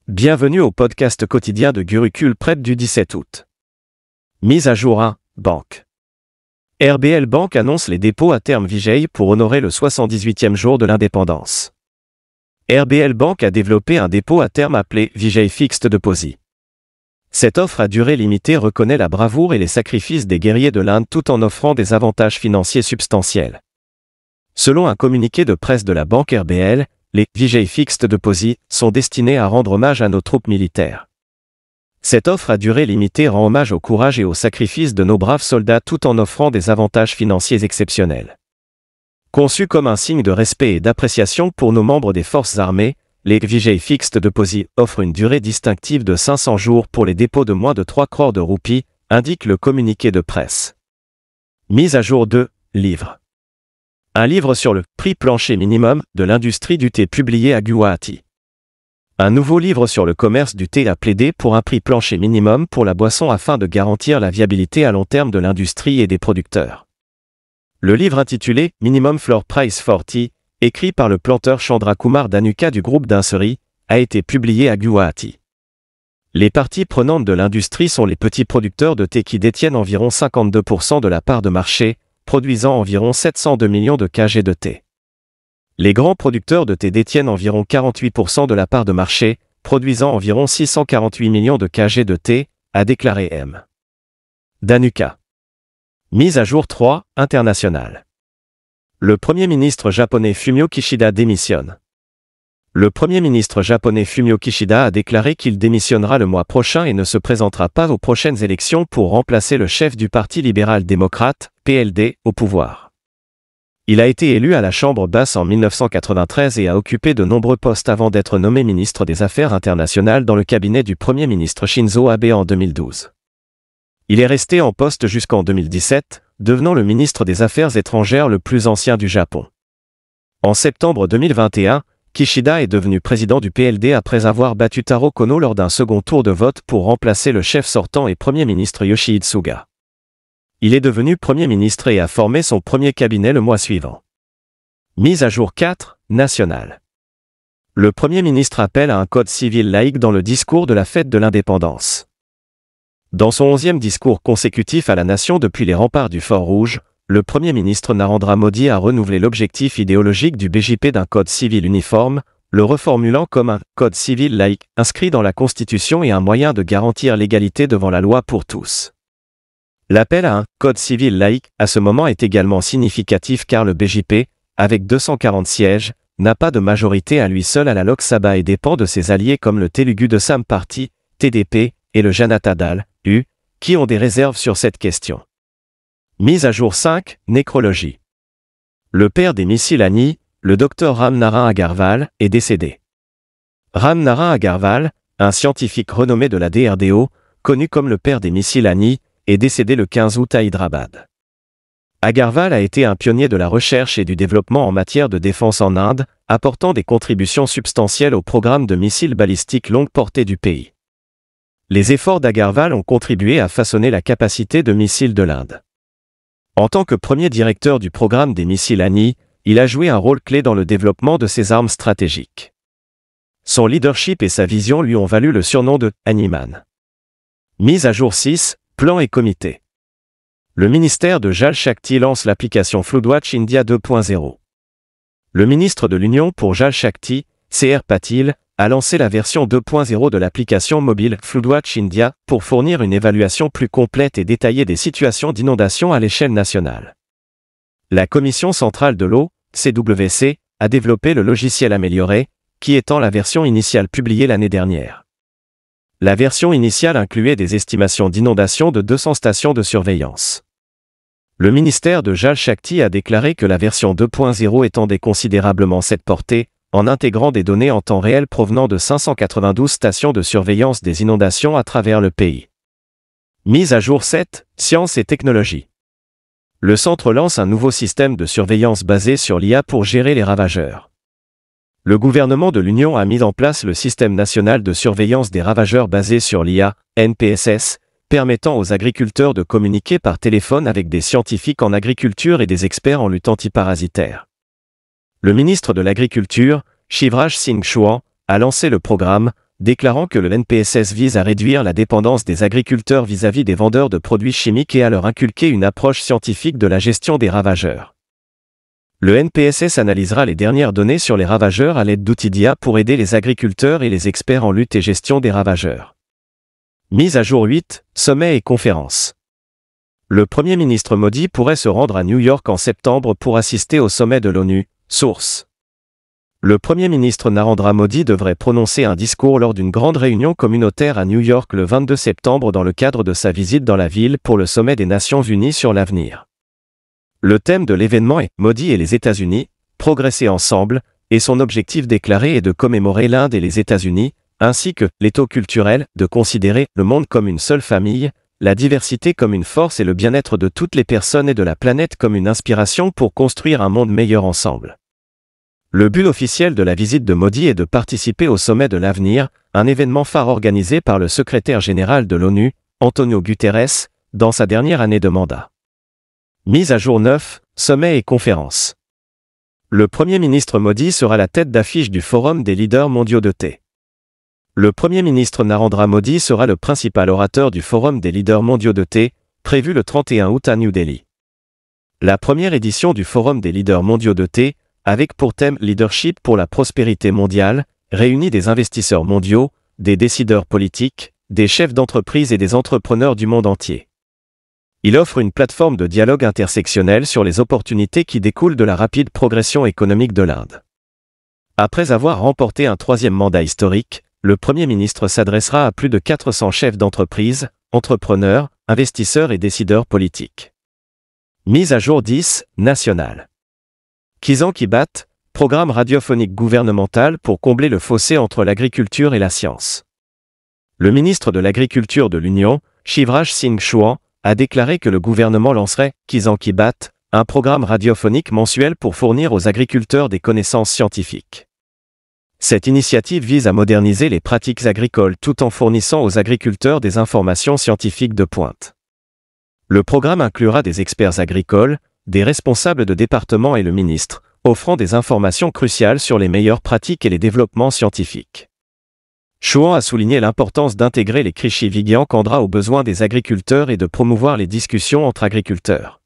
Bienvenue au podcast quotidien de Gurucul Prep du 17 août. Mise à jour 1, Banque. RBL Bank annonce les dépôts à terme Vijay pour honorer le 78e jour de l'indépendance. RBL Bank a développé un dépôt à terme appelé Vijay Fixed Deposit. Cette offre à durée limitée reconnaît la bravoure et les sacrifices des guerriers de l'Inde tout en offrant des avantages financiers substantiels. Selon un communiqué de presse de la banque RBL, les Vijay Fixed Deposit sont destinés à rendre hommage à nos troupes militaires. Cette offre à durée limitée rend hommage au courage et au sacrifice de nos braves soldats tout en offrant des avantages financiers exceptionnels. Conçus comme un signe de respect et d'appréciation pour nos membres des forces armées, les Vijay Fixed Deposit offrent une durée distinctive de 500 jours pour les dépôts de moins de 3 crores de roupies, indique le communiqué de presse. Mise à jour 2, livre. Un livre sur le prix plancher minimum de l'industrie du thé publié à Guwahati. Un nouveau livre sur le commerce du thé a plaidé pour un prix plancher minimum pour la boisson afin de garantir la viabilité à long terme de l'industrie et des producteurs. Le livre intitulé Minimum Floor Price for Tea, écrit par le planteur Chandra Kumar Dhanuka du groupe Dhinseri, a été publié à Guwahati. Les parties prenantes de l'industrie sont les petits producteurs de thé qui détiennent environ 52% de la part de marché, produisant environ 702 millions de kg de thé. Les grands producteurs de thé détiennent environ 48% de la part de marché, produisant environ 648 millions de kg de thé, a déclaré M. Dhanuka. Mise à jour 3, internationale. Le Premier ministre japonais Fumio Kishida démissionne. Le Premier ministre japonais Fumio Kishida a déclaré qu'il démissionnera le mois prochain et ne se présentera pas aux prochaines élections pour remplacer le chef du Parti libéral-démocrate, PLD, au pouvoir. Il a été élu à la Chambre basse en 1993 et a occupé de nombreux postes avant d'être nommé ministre des Affaires internationales dans le cabinet du Premier ministre Shinzo Abe en 2012. Il est resté en poste jusqu'en 2017, devenant le ministre des Affaires étrangères le plus ancien du Japon. En septembre 2021, Kishida est devenu président du PLD après avoir battu Taro Kono lors d'un second tour de vote pour remplacer le chef sortant et Premier ministre Yoshihide Suga. Il est devenu Premier ministre et a formé son premier cabinet le mois suivant. Mise à jour 4, nationale. Le Premier ministre appelle à un code civil laïque dans le discours de la fête de l'indépendance. Dans son 11e discours consécutif à la nation depuis les remparts du Fort Rouge, le Premier ministre Narendra Modi a renouvelé l'objectif idéologique du BJP d'un code civil uniforme, le reformulant comme un code civil laïque inscrit dans la Constitution et un moyen de garantir l'égalité devant la loi pour tous. L'appel à un code civil laïque à ce moment est également significatif car le BJP, avec 240 sièges, n'a pas de majorité à lui seul à la Lok Sabha et dépend de ses alliés comme le Telugu Desam Party, TDP, et le Janata Dal, U, qui ont des réserves sur cette question. Mise à jour 5, nécrologie. Le père des missiles Ani, le Dr Ram Narain Agarwal, est décédé. Ram Narain Agarwal, un scientifique renommé de la DRDO, connu comme le père des missiles Ani, est décédé le 15 août à Hyderabad. Agarwal a été un pionnier de la recherche et du développement en matière de défense en Inde, apportant des contributions substantielles au programme de missiles balistiques longue portée du pays. Les efforts d'Agarwal ont contribué à façonner la capacité de missiles de l'Inde. En tant que premier directeur du programme des missiles Ani, il a joué un rôle clé dans le développement de ces armes stratégiques. Son leadership et sa vision lui ont valu le surnom de « Animan ». Mise à jour 6, plan et comité. Le ministère de Jal Shakti lance l'application Floodwatch India 2.0. Le ministre de l'Union pour Jal Shakti, C.R. Patil, a lancé la version 2.0 de l'application mobile Floodwatch India pour fournir une évaluation plus complète et détaillée des situations d'inondation à l'échelle nationale. La Commission centrale de l'eau, CWC, a développé le logiciel amélioré, qui étend la version initiale publiée l'année dernière. La version initiale incluait des estimations d'inondation de 200 stations de surveillance. Le ministère de Jal Shakti a déclaré que la version 2.0 étendait considérablement cette portée, en intégrant des données en temps réel provenant de 592 stations de surveillance des inondations à travers le pays. Mise à jour 7, Sciences et technologies. Le centre lance un nouveau système de surveillance basé sur l'IA pour gérer les ravageurs. Le gouvernement de l'Union a mis en place le système national de surveillance des ravageurs basé sur l'IA, NPSS, permettant aux agriculteurs de communiquer par téléphone avec des scientifiques en agriculture et des experts en lutte antiparasitaire. Le ministre de l'Agriculture, Shivraj Singh Chouhan, a lancé le programme déclarant que le NPSS vise à réduire la dépendance des agriculteurs vis-à-vis des vendeurs de produits chimiques et à leur inculquer une approche scientifique de la gestion des ravageurs. Le NPSS analysera les dernières données sur les ravageurs à l'aide d'outils d'IA pour aider les agriculteurs et les experts en lutte et gestion des ravageurs. Mise à jour 8, sommet et conférence. Le Premier ministre Modi pourrait se rendre à New York en septembre pour assister au sommet de l'ONU, source. Le Premier ministre Narendra Modi devrait prononcer un discours lors d'une grande réunion communautaire à New York le 22 septembre dans le cadre de sa visite dans la ville pour le sommet des Nations Unies sur l'avenir. Le thème de l'événement est « Modi et les États-Unis, progresser ensemble » et son objectif déclaré est de commémorer l'Inde et les États-Unis, ainsi que l'étau culturel, de considérer le monde comme une seule famille, la diversité comme une force et le bien-être de toutes les personnes et de la planète comme une inspiration pour construire un monde meilleur ensemble. Le but officiel de la visite de Modi est de participer au sommet de l'avenir, un événement phare organisé par le secrétaire général de l'ONU, Antonio Guterres, dans sa dernière année de mandat. Mise à jour 9, sommet et conférence. Le Premier ministre Modi sera la tête d'affiche du Forum des leaders mondiaux de thé. Le Premier ministre Narendra Modi sera le principal orateur du Forum des leaders mondiaux de thé, prévu le 31 août à New Delhi. La première édition du Forum des leaders mondiaux de thé, avec pour thème « Leadership pour la prospérité mondiale », réunit des investisseurs mondiaux, des décideurs politiques, des chefs d'entreprise et des entrepreneurs du monde entier. Il offre une plateforme de dialogue intersectionnel sur les opportunités qui découlent de la rapide progression économique de l'Inde. Après avoir remporté un troisième mandat historique, le Premier ministre s'adressera à plus de 400 chefs d'entreprise, entrepreneurs, investisseurs et décideurs politiques. Mise à jour 10, nationale. Kisan Ki Baat, programme radiophonique gouvernemental pour combler le fossé entre l'agriculture et la science. Le ministre de l'Agriculture de l'Union, Shivraj Singh Chouhan, a déclaré que le gouvernement lancerait « Kisan Ki Baat », un programme radiophonique mensuel pour fournir aux agriculteurs des connaissances scientifiques. Cette initiative vise à moderniser les pratiques agricoles tout en fournissant aux agriculteurs des informations scientifiques de pointe. Le programme inclura des experts agricoles, des responsables de département et le ministre, offrant des informations cruciales sur les meilleures pratiques et les développements scientifiques. Chouhan a souligné l'importance d'intégrer les Krishi Vigyan Kendra aux besoins des agriculteurs et de promouvoir les discussions entre agriculteurs.